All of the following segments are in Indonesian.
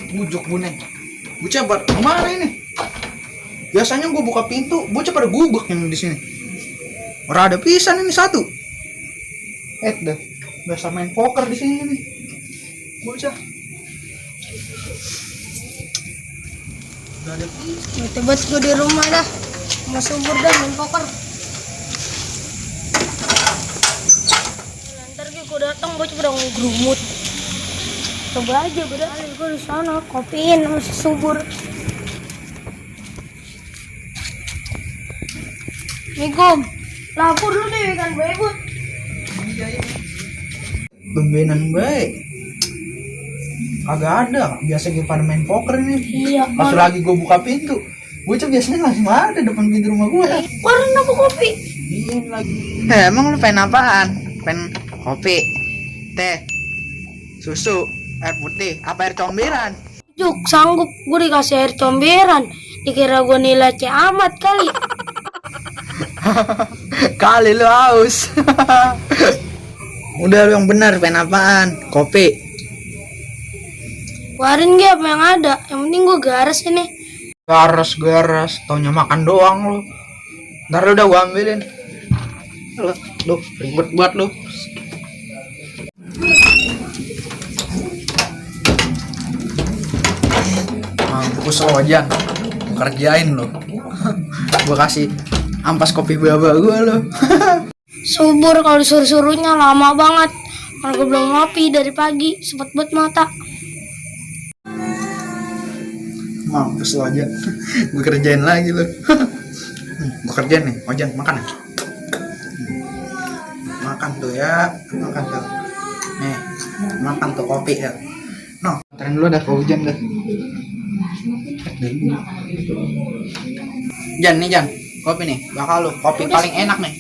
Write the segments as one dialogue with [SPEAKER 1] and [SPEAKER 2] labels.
[SPEAKER 1] Bujuk buneng. Bocah kemana ini? Biasanya gue buka pintu, bocah pada gubuk yang di sini. Ora ada pisan ini satu. Dah. Biasa main poker di sini nih. Bocah. Udah ada pisan.
[SPEAKER 2] Tebet gue di rumah dah. Mau subur dah main poker. Ntar gue datang gue coba ngegrumut. Coba aja gue datang gue di sana kopiin masih subur. Assalamualaikum. Lapor dulu deh kan baik bu.
[SPEAKER 1] Tumbenan baik. Kagak ada. Biasa gue pada main poker ini.
[SPEAKER 2] Iya.
[SPEAKER 1] Pas lagi gue buka pintu, bocah biasanya langsung ada depan pintu rumah gue.
[SPEAKER 2] Warna apa kopi?
[SPEAKER 1] Iya lagi. Emang lu pengen apaan? Pengen kopi, teh, susu, air putih, apa air comberan?
[SPEAKER 2] Juk sanggup gue dikasih air comberan. Dikira gue nilai C amat kali.
[SPEAKER 1] Kali lu haus. Udah lu yang benar, pengen apaan? Kopi.
[SPEAKER 2] Warin gak apa yang ada. Yang penting gue garas ini.
[SPEAKER 1] Garas, taunya makan doang lu. Ntar lu udah gua ambilin. Lu ribet buat lu. Mampus lo Jan, gua kerjain lo. Gua kasih ampas kopi baba gua lo.
[SPEAKER 2] Subur kalau disuruh-suruhnya lama banget. Kalau gue belum ngopi dari pagi, sempet buat mata.
[SPEAKER 1] Mampus lo aja. Gua kerjain lagi lo. Gua kerjain nih, Ojan makan ya. Makan tuh ya, makan tuh. Nih, makan tuh kopi ya. No, tren lu dah ke Ojan dah. Jan, kopi nih, bakal lu kopi paling enak nih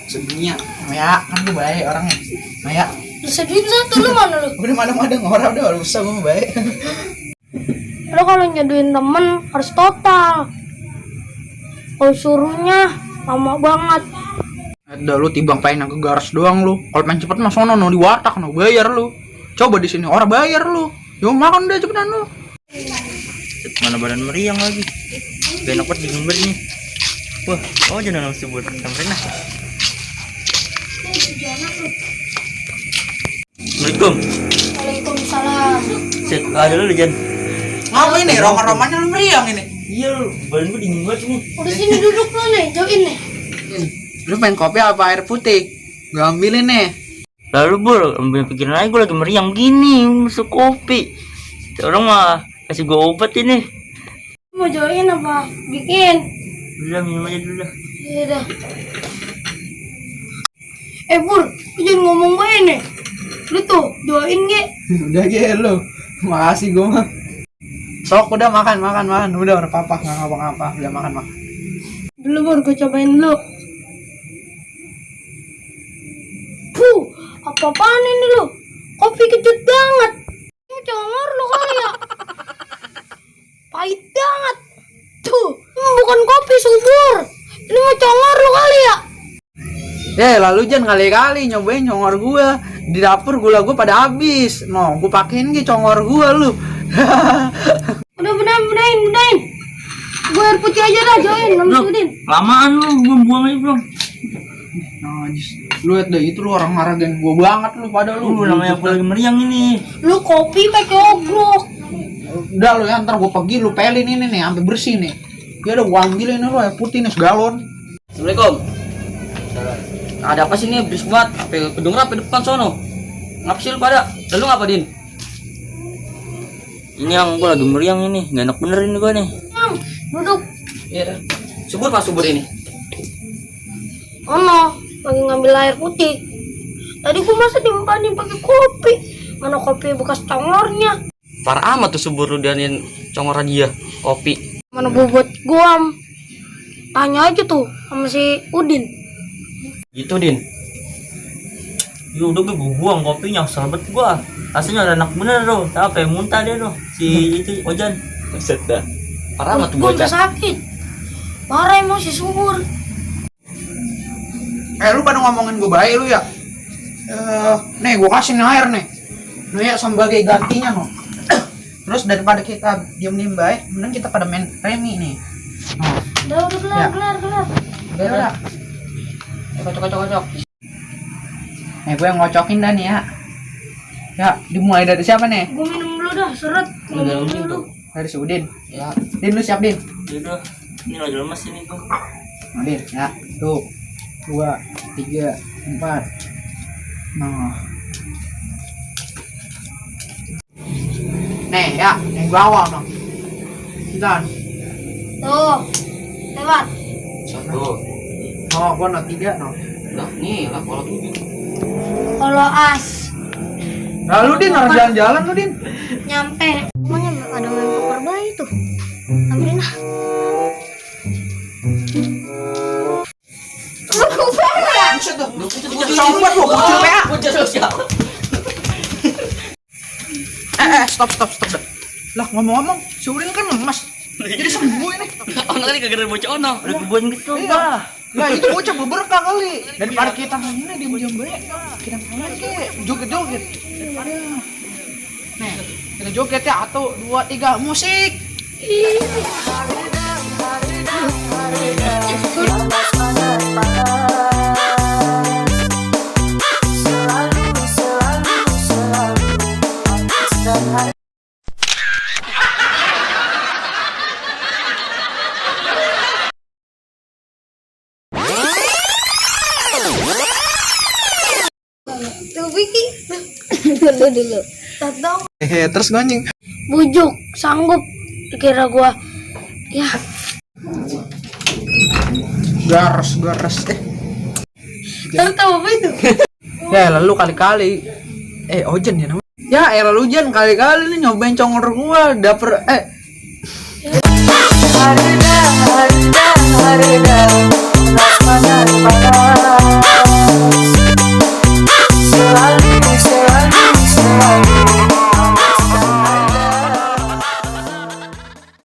[SPEAKER 1] sedunia. Maya, kan lu baik orangnya. Maya,
[SPEAKER 2] Seduin satu lu mana lu?
[SPEAKER 1] udah mana ngorang udah usah gue baik.
[SPEAKER 2] Lo kalau nyaduin temen harus total. Kalau suruhnya lama banget.
[SPEAKER 1] Ada lu tibang pengen ke garas doang lu. Kalau pengen cepet mah sono no di warteg no bayar lu. Coba di sini orang bayar lu. Yo makan deh cepetan lu.
[SPEAKER 3] Mana badan meriang lagi. Gak enak banget dingin banget nih. Wah, oh jangan langsung buat samperin lah. Assalamualaikum.
[SPEAKER 2] Waalaikumsalam.
[SPEAKER 3] Set, ada lu Jan.
[SPEAKER 1] Ngapain nih roman-romannya lu meriang ini?
[SPEAKER 3] Iya, badan gua dingin banget nih.
[SPEAKER 2] Udah sini duduk lo nih, join nih.
[SPEAKER 1] Lu pengen kopi apa air putih? Gue ambilin nih.
[SPEAKER 3] Lalu bol, ambil pikiran aja gua lagi meriang gini, masuk kopi. Orang mah kasih gua obat ini.
[SPEAKER 2] Mau join apa? Bikin.
[SPEAKER 3] Udah minum aja dulu dah.
[SPEAKER 2] Iya dah. Pur, lu jangan ngomong main nih. Lu tuh join gak?
[SPEAKER 1] Udah aja lu. Makasih gue mah. Sok udah makan. Udah apa-apa, nggak ngapa-ngapa. Udah makan.
[SPEAKER 2] Dulu Bur, gue cobain dulu. Puh, apa-apaan ini lu? Kopi kecut banget. Ini congor lu kali ya? Pahit banget. Tuh, ini bukan kopi subur. Ini mah congor lu kali ya?
[SPEAKER 1] Lalu jangan kali-kali nyobain congor gua. Di dapur gula gua pada habis. No, gua pakein ge congor gua lu.
[SPEAKER 2] Udah bedain. Gue air putih aja dah, join. Udin.
[SPEAKER 3] Lamaan lu, gua buang aja belum.
[SPEAKER 1] Najis. Lu liat deh, itu lu orang ngarahin gua banget lu pada lu.
[SPEAKER 3] Namanya gua lagi meriang ini.
[SPEAKER 2] Lu kopi pakai ogrok.
[SPEAKER 1] Udah lu ya, ntar gua pergi lu pelin ini nih sampai bersih nih. Ya udah gua ambilin lu air putih nih segalon.
[SPEAKER 3] Assalamualaikum. Ada apa sih nih berisik banget? Apa kedengeran apa depan sono? Ngapa sih lu pada? Lalu ngapa Din? Ini yang gua lagi meriang ini, nggak enak bener ini gua nih.
[SPEAKER 2] Duduk.
[SPEAKER 3] Iya. Subur pas subur ini.
[SPEAKER 2] Oh no, lagi ngambil air putih. Tadi gua masa dimpanin pakai kopi. Mana kopi bekas congornya?
[SPEAKER 3] Parah amat tuh subur lu dianin congor dia kopi.
[SPEAKER 2] Mana bobot gua? Tanya aja tuh sama si Udin.
[SPEAKER 3] Gitu Din. Ya udah gue buang kopinya, sahabat gua. Rasanya enak bener loh. Tapi muntah dia loh. Si itu Ojan. Buset dah. Parah amat tuh
[SPEAKER 2] Gua udah
[SPEAKER 3] bocah.
[SPEAKER 2] sakit. Parah emang si subur.
[SPEAKER 1] Lu pada ngomongin gua baik lu ya. Nih gua kasih nih air nih. Nih ya sebagai gantinya no. Terus daripada kita diem-diem baik, mending kita pada main remi nih. Oh,
[SPEAKER 2] Udah
[SPEAKER 1] Ya.
[SPEAKER 2] kelar.
[SPEAKER 1] udah.
[SPEAKER 3] Kocok.
[SPEAKER 1] Nih gue yang ngocokin dah nih ya. Ya, dimulai dari siapa nih?
[SPEAKER 2] Gue minum dulu dah, seret.
[SPEAKER 3] Udah
[SPEAKER 2] Minum
[SPEAKER 3] mungkin
[SPEAKER 2] dulu.
[SPEAKER 3] tuh.
[SPEAKER 1] Dari si Udin.
[SPEAKER 3] Ya,
[SPEAKER 1] Din lu siap Din.
[SPEAKER 3] udah. Ini lagi lemes ini tuh.
[SPEAKER 1] Udin ya. Tuh. 2, 3, 4. Nah. Nih ya, yang bawah no. Dan.
[SPEAKER 2] Tuh. Lewat.
[SPEAKER 3] 1.
[SPEAKER 1] Oh, gua no 3 no.
[SPEAKER 3] Lah, nih lah kalau 7.
[SPEAKER 2] Kalau as
[SPEAKER 1] Nah, lu Din harus jalan-jalan lu Din.
[SPEAKER 2] nyampe. Emangnya ada main poker bayi tuh. Ambilin lah.
[SPEAKER 1] Buset tuh. Sobat lu, bocil PA.
[SPEAKER 3] Bocil sosial.
[SPEAKER 1] Stop dah. Lah ngomong-ngomong, si Udin kan lemas. Jadi sembuh ini.
[SPEAKER 3] Ono tadi kagak ada bocah ono. Udah kebuan kesel
[SPEAKER 1] Iya.
[SPEAKER 3] gua.
[SPEAKER 1] Lah itu bocah berberkah kali. Daripada kita mainnya diam-diam baik, kita main kayak joget-joget. Nih, kita joget ya. 1, 2, 3, musik.
[SPEAKER 2] Tuh Vicky. Dulu. Tahu.
[SPEAKER 1] Terus gonjing.
[SPEAKER 2] Bujuk, sanggup. Kira gua. Ya,
[SPEAKER 1] Garas.
[SPEAKER 2] tahu apa itu?
[SPEAKER 1] Ya lalu kali-kali. Ojen ya namanya. Ya lalu Jan kali-kali nih nyobain congor gua dapur
[SPEAKER 4] Harida, Rasmana,